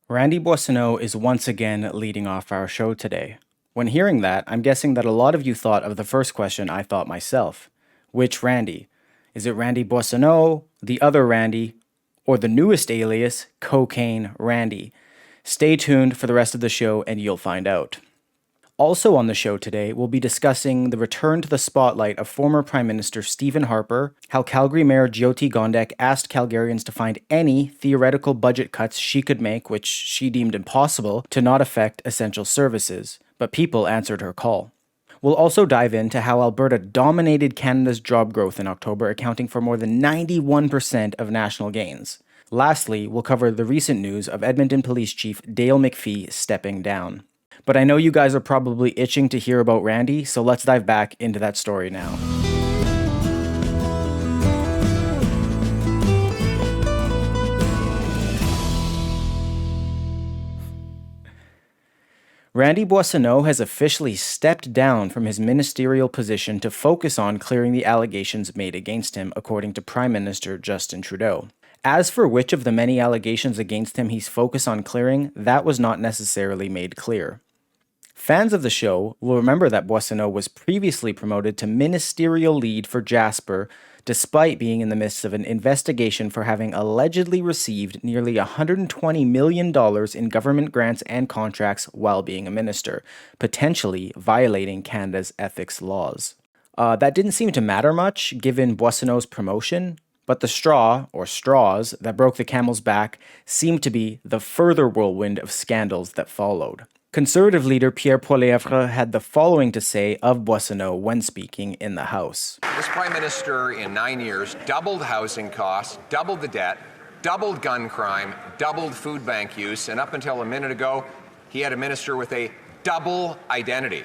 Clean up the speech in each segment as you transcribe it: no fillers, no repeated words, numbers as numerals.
Randy Boissonnault is once again leading off our show today. When hearing that, I'm guessing that a lot of you thought of the first question I thought myself. Which Randy? Is it Randy Boissonnault, the other Randy, or the newest alias, Cocaine Randy? Stay tuned for the rest of the show and you'll find out. Also on the show today, we'll be discussing the return to the spotlight of former Prime Minister Stephen Harper, how Calgary Mayor Goot Gordek asked Calgarians to find any theoretical budget cuts she could make, which she deemed impossible, to not affect essential services, but people answered her call. We'll also dive into how Alberta dominated Canada's job growth in October, accounting for more than 91% of national gains. Lastly, we'll cover the recent news of Edmonton Police Chief Dale McPhee stepping down. But I know you guys are probably itching to hear about Randy, so let's dive back into that story now. Randy Boissonnault has officially stepped down from his ministerial position to focus on clearing the allegations made against him, according to Prime Minister Justin Trudeau. As for which of the many allegations against him he's focused on clearing, that was not necessarily made clear. Fans of the show will remember that Boissonnault was previously promoted to ministerial lead for Jasper, despite being in the midst of an investigation for having allegedly received nearly $120 million in government grants and contracts while being a minister, potentially violating Canada's ethics laws. That didn't seem to matter much, given Boissonnault's promotion, but the straw, or straws, that broke the camel's back seemed to be the further whirlwind of scandals that followed. Conservative leader Pierre Poilievre had the following to say of Boissonnault when speaking in the House. This Prime Minister in 9 years doubled housing costs, doubled the debt, doubled gun crime, doubled food bank use, and up until a minute ago, he had a minister with a double identity.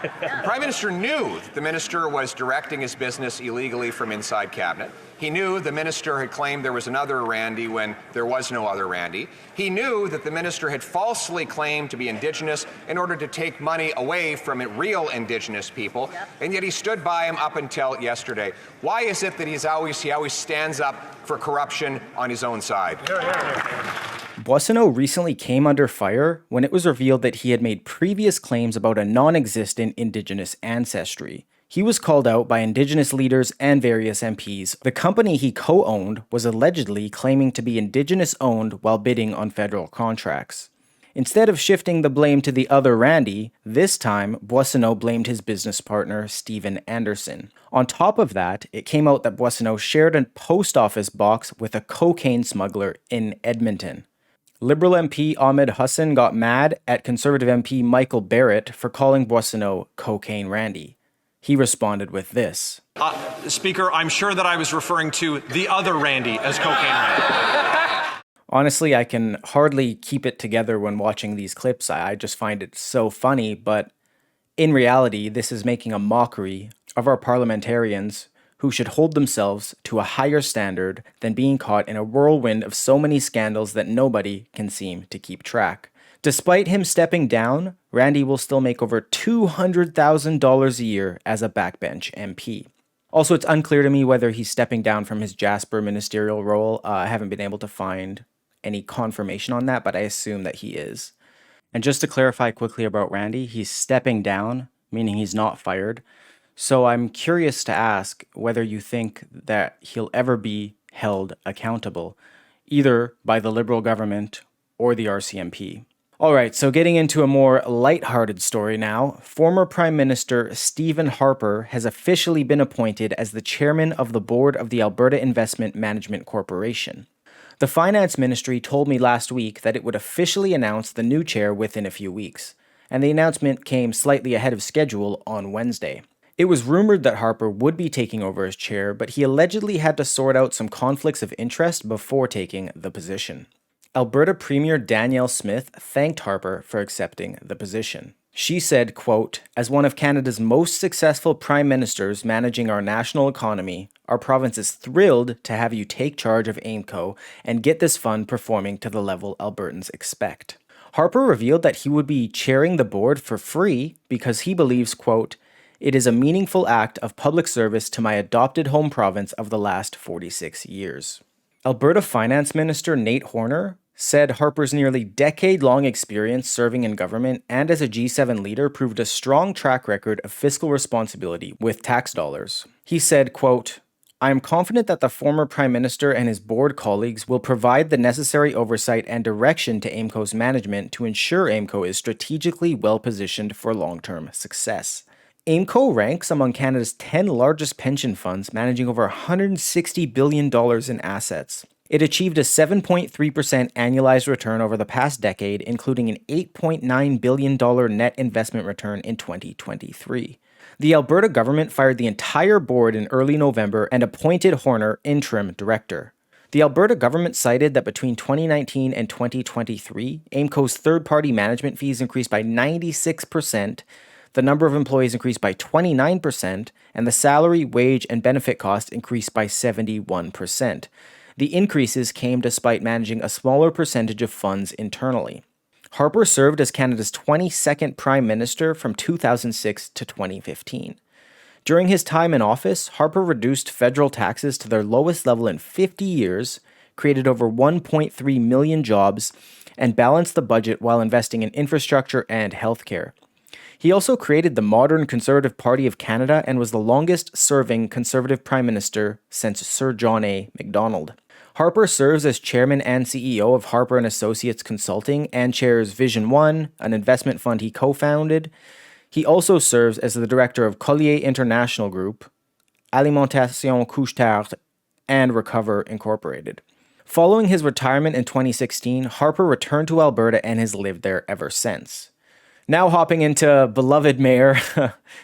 The Prime Minister knew that the minister was directing his business illegally from inside cabinet. He knew the minister had claimed there was another Randy when there was no other Randy. He knew that the minister had falsely claimed to be Indigenous in order to take money away from real Indigenous people, and yet he stood by him up until yesterday. Why is it that he always stands up for corruption on his own side? Boissonnault recently came under fire when it was revealed that he had made previous claims about a non-existent Indigenous ancestry. He was called out by Indigenous leaders and various MPs. The company he co-owned was allegedly claiming to be Indigenous-owned while bidding on federal contracts. Instead of shifting the blame to the other Randy, this time Boissonnault blamed his business partner, Stephen Anderson. On top of that, it came out that Boissonnault shared a post office box with a cocaine smuggler in Edmonton. Liberal MP Ahmed Hussain got mad at Conservative MP Michael Barrett for calling Boissonnault Cocaine Randy. He responded with this. Speaker, I'm sure that I was referring to the other Randy as Cocaine Randy. Honestly, I can hardly keep it together when watching these clips. I just find it so funny, but in reality, this is making a mockery of our parliamentarians who should hold themselves to a higher standard than being caught in a whirlwind of so many scandals that nobody can seem to keep track. Despite him stepping down, Randy will still make over $200,000 a year as a backbench MP. Also, it's unclear to me whether he's stepping down from his Jasper ministerial role. I haven't been able to find any confirmation on that, but I assume that he is. And just to clarify quickly about Randy, he's stepping down, meaning he's not fired. So I'm curious to ask whether you think that he'll ever be held accountable, either by the Liberal government or the RCMP. Alright, so getting into a more lighthearted story now, former Prime Minister Stephen Harper has officially been appointed as the chairman of the board of the Alberta Investment Management Corporation. The Finance Ministry told me last week that it would officially announce the new chair within a few weeks, and the announcement came slightly ahead of schedule on Wednesday. It was rumored that Harper would be taking over as chair, but he allegedly had to sort out some conflicts of interest before taking the position. Alberta Premier Danielle Smith thanked Harper for accepting the position. She said, quote, "As one of Canada's most successful prime ministers managing our national economy, our province is thrilled to have you take charge of AIMCO and get this fund performing to the level Albertans expect." Harper revealed that he would be chairing the board for free because he believes, quote, "It is a meaningful act of public service to my adopted home province of the last 46 years. Alberta Finance Minister Nate Horner said Harper's nearly decade-long experience serving in government and as a G7 leader proved a strong track record of fiscal responsibility with tax dollars. He said, quote, "I am confident that the former Prime Minister and his board colleagues will provide the necessary oversight and direction to AIMCO's management to ensure AIMCO is strategically well-positioned for long-term success." AIMCO ranks among Canada's 10 largest pension funds, managing over $160 billion in assets. It achieved a 7.3% annualized return over the past decade, including an $8.9 billion net investment return in 2023. The Alberta government fired the entire board in early November and appointed Horner interim director. The Alberta government cited that between 2019 and 2023, AIMCO's third-party management fees increased by 96%, the number of employees increased by 29%, and the salary, wage, and benefit costs increased by 71%. The increases came despite managing a smaller percentage of funds internally. Harper served as Canada's 22nd Prime Minister from 2006 to 2015. During his time in office, Harper reduced federal taxes to their lowest level in 50 years, created over 1.3 million jobs, and balanced the budget while investing in infrastructure and healthcare. He also created the modern Conservative Party of Canada and was the longest-serving Conservative Prime Minister since Sir John A. Macdonald. Harper serves as chairman and CEO of Harper & Associates Consulting and chairs Vision One, an investment fund he co-founded. He also serves as the director of Collier International Group, Alimentation Couche-Tard, and Recover Incorporated. Following his retirement in 2016, Harper returned to Alberta and has lived there ever since. Now hopping into beloved Mayor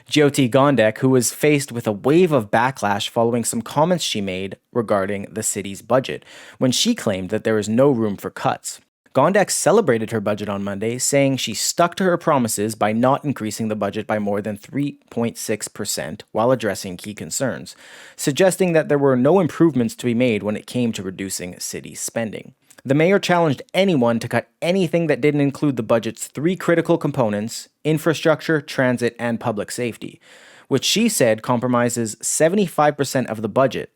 Goot Gordek, who was faced with a wave of backlash following some comments she made regarding the city's budget, when she claimed that there is no room for cuts. Gordek celebrated her budget on Monday, saying she stuck to her promises by not increasing the budget by more than 3.6% while addressing key concerns, suggesting that there were no improvements to be made when it came to reducing city spending. The mayor challenged anyone to cut anything that didn't include the budget's three critical components: infrastructure, transit, and public safety, which she said compromises 75% of the budget.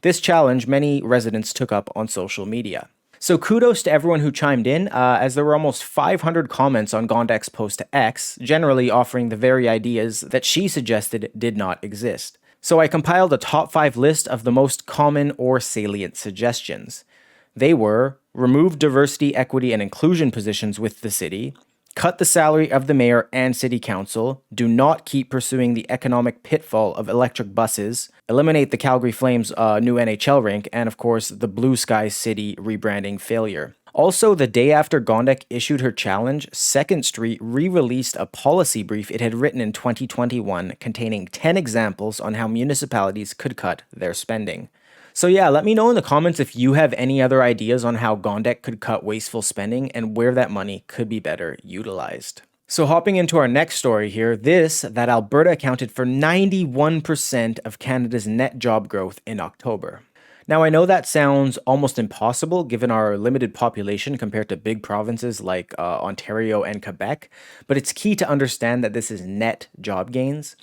This challenge many residents took up on social media. So kudos to everyone who chimed in, as there were almost 500 comments on Gordek's post to X, generally offering the very ideas that she suggested did not exist. So I compiled a top 5 list of the most common or salient suggestions. They were: remove diversity, equity, and inclusion positions with the city, cut the salary of the mayor and city council, do not keep pursuing the economic pitfall of electric buses, eliminate the Calgary Flames' new NHL rink, and of course, the Blue Sky City rebranding failure. Also, the day after Gordek issued her challenge, 2nd Street re-released a policy brief it had written in 2021 containing 10 examples on how municipalities could cut their spending. So yeah, let me know in the comments if you have any other ideas on how Gordek could cut wasteful spending and where that money could be better utilized. So hopping into our next story here, that Alberta accounted for 91% of Canada's net job growth in October. Now I know that sounds almost impossible given our limited population compared to big provinces like Ontario and Quebec, but it's key to understand that this is net job gains.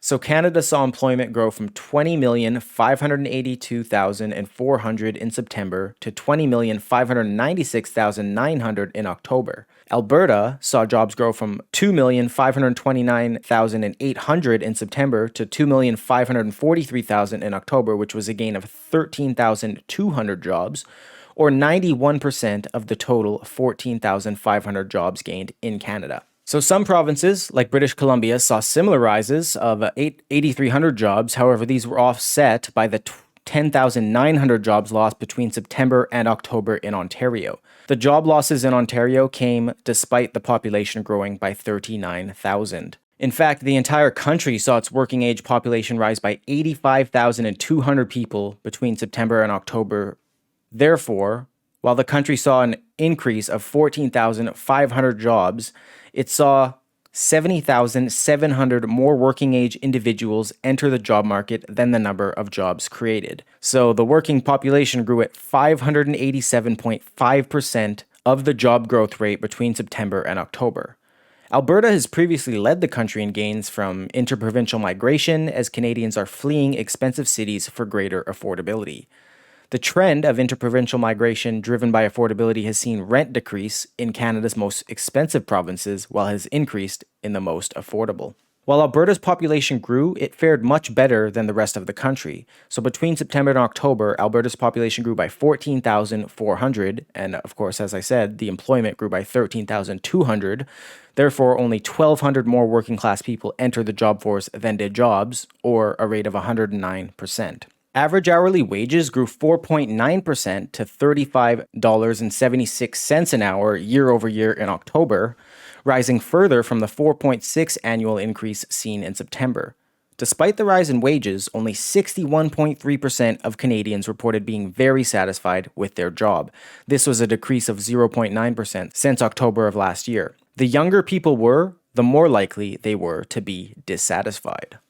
So Canada saw employment grow from 20,582,400 in September to 20,596,900 in October. Alberta saw jobs grow from 2,529,800 in September to 2,543,000 in October, which was a gain of 13,200 jobs, or 91% of the total 14,500 jobs gained in Canada. So some provinces, like British Columbia, saw similar rises of 8,300 jobs. However, these were offset by the 10,900 jobs lost between September and October in Ontario. The job losses in Ontario came despite the population growing by 39,000. In fact, the entire country saw its working age population rise by 85,200 people between September and October. Therefore, while the country saw an increase of 14,500 jobs, it saw 70,700 more working-age individuals enter the job market than the number of jobs created. So the working population grew at 587.5% of the job growth rate between September and October. Alberta has previously led the country in gains from interprovincial migration as Canadians are fleeing expensive cities for greater affordability. The trend of interprovincial migration driven by affordability has seen rent decrease in Canada's most expensive provinces while has increased in the most affordable. While Alberta's population grew, it fared much better than the rest of the country. So between September and October, Alberta's population grew by 14,400, and of course, as I said, the employment grew by 13,200. Therefore, only 1,200 more working class people entered the job force than did jobs, or a rate of 109%. Average hourly wages grew 4.9% to $35.76 an hour year over year in October, rising further from the 4.6% annual increase seen in September. Despite the rise in wages, only 61.3% of Canadians reported being very satisfied with their job. This was a decrease of 0.9% since October of last year. The younger people were, the more likely they were to be dissatisfied.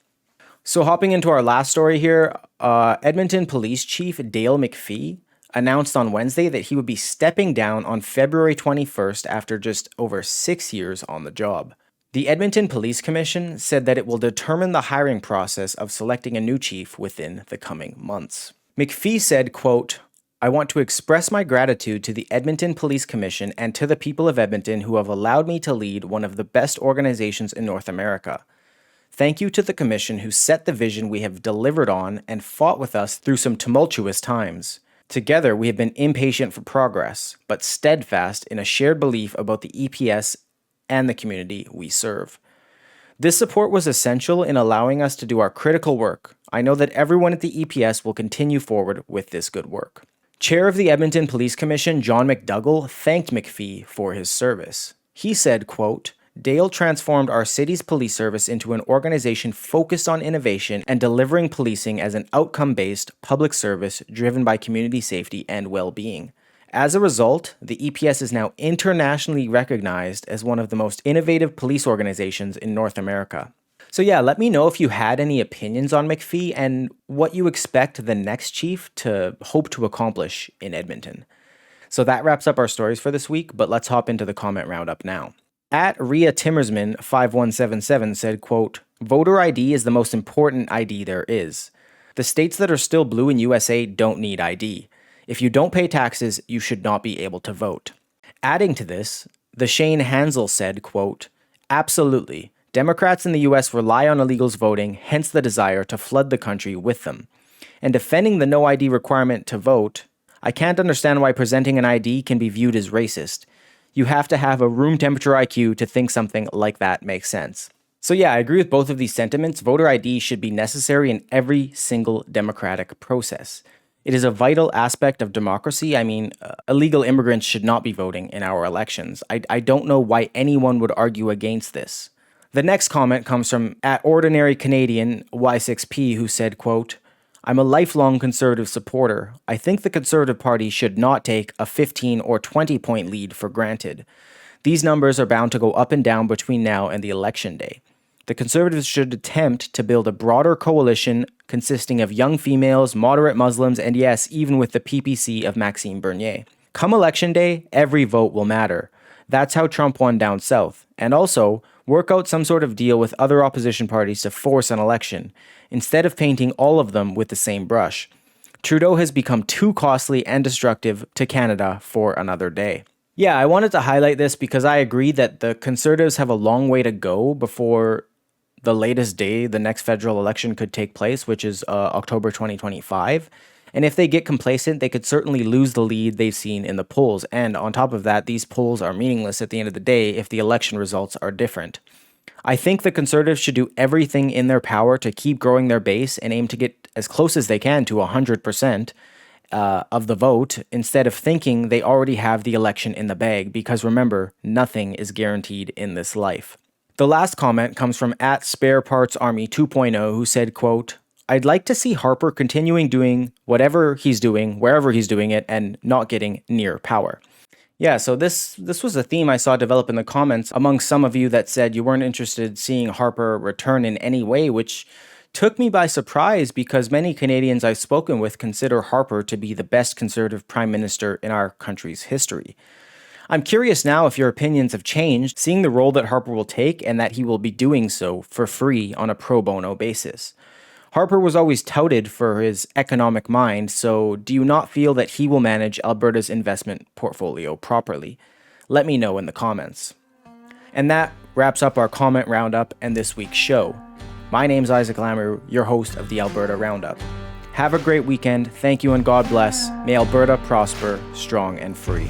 So hopping into our last story here, Edmonton Police Chief Dale McPhee announced on Wednesday that he would be stepping down on February 21st after just over 6 years on the job. The Edmonton Police Commission said that it will determine the hiring process of selecting a new chief within the coming months. McPhee said, quote, "I want to express my gratitude to the Edmonton Police Commission and to the people of Edmonton who have allowed me to lead one of the best organizations in North America. Thank you to the Commission who set the vision we have delivered on and fought with us through some tumultuous times. Together, we have been impatient for progress, but steadfast in a shared belief about the EPS and the community we serve. This support was essential in allowing us to do our critical work. I know that everyone at the EPS will continue forward with this good work." Chair of the Edmonton Police Commission, John McDougall, thanked McPhee for his service. He said, quote, "Dale transformed our city's police service into an organization focused on innovation and delivering policing as an outcome-based public service driven by community safety and well-being. As a result, the EPS is now internationally recognized as one of the most innovative police organizations in North America." So yeah, let me know if you had any opinions on McPhee and what you expect the next chief to hope to accomplish in Edmonton. So that wraps up our stories for this week, but let's hop into the comment roundup now. At Rhea Timmersman 5177 said, quote, "Voter ID is the most important ID there is. The states that are still blue in USA don't need ID. If you don't pay taxes, you should not be able to vote." Adding to this, the Shane Hansel said, quote, "Absolutely. Democrats in the US rely on illegals voting, hence the desire to flood the country with them. And defending the no ID requirement to vote, I can't understand why presenting an ID can be viewed as racist. You have to have a room temperature IQ to think something like that makes sense." So yeah, I agree with both of these sentiments. Voter ID should be necessary in every single democratic process. It is a vital aspect of democracy. I mean, illegal immigrants should not be voting in our elections. I don't know why anyone would argue against this. The next comment comes from @ordinary_Canadian Y6P, who said, quote, "I'm a lifelong Conservative supporter. I think the Conservative Party should not take a 15 or 20 point lead for granted. These numbers are bound to go up and down between now and the election day. The Conservatives should attempt to build a broader coalition consisting of young females, moderate Muslims, and yes, even with the PPC of Maxime Bernier. Come election day, every vote will matter. That's how Trump won down south. And also, work out some sort of deal with other opposition parties to force an election, instead of painting all of them with the same brush. Trudeau has become too costly and destructive to Canada for another day." Yeah, I wanted to highlight this because I agree that the Conservatives have a long way to go before the latest day the next federal election could take place, which is October 2025. And if they get complacent, they could certainly lose the lead they've seen in the polls. And on top of that, these polls are meaningless at the end of the day if the election results are different. I think the Conservatives should do everything in their power to keep growing their base and aim to get as close as they can to 100% of the vote, instead of thinking they already have the election in the bag, because remember, nothing is guaranteed in this life. The last comment comes from @SparePartsArmy 2.0, who said, quote, "I'd like to see Harper continuing doing whatever he's doing, wherever he's doing it, and not getting near power." Yeah, so this was a theme I saw develop in the comments among some of you that said you weren't interested in seeing Harper return in any way, which took me by surprise because many Canadians I've spoken with consider Harper to be the best Conservative Prime Minister in our country's history. I'm curious now if your opinions have changed, seeing the role that Harper will take and that he will be doing so for free on a pro bono basis. Harper was always touted for his economic mind, so do you not feel that he will manage Alberta's investment portfolio properly? Let me know in the comments. And that wraps up our comment roundup and this week's show. My name's Isaac Lamoureux, your host of the Alberta Roundup. Have a great weekend. Thank you and God bless. May Alberta prosper, strong and free.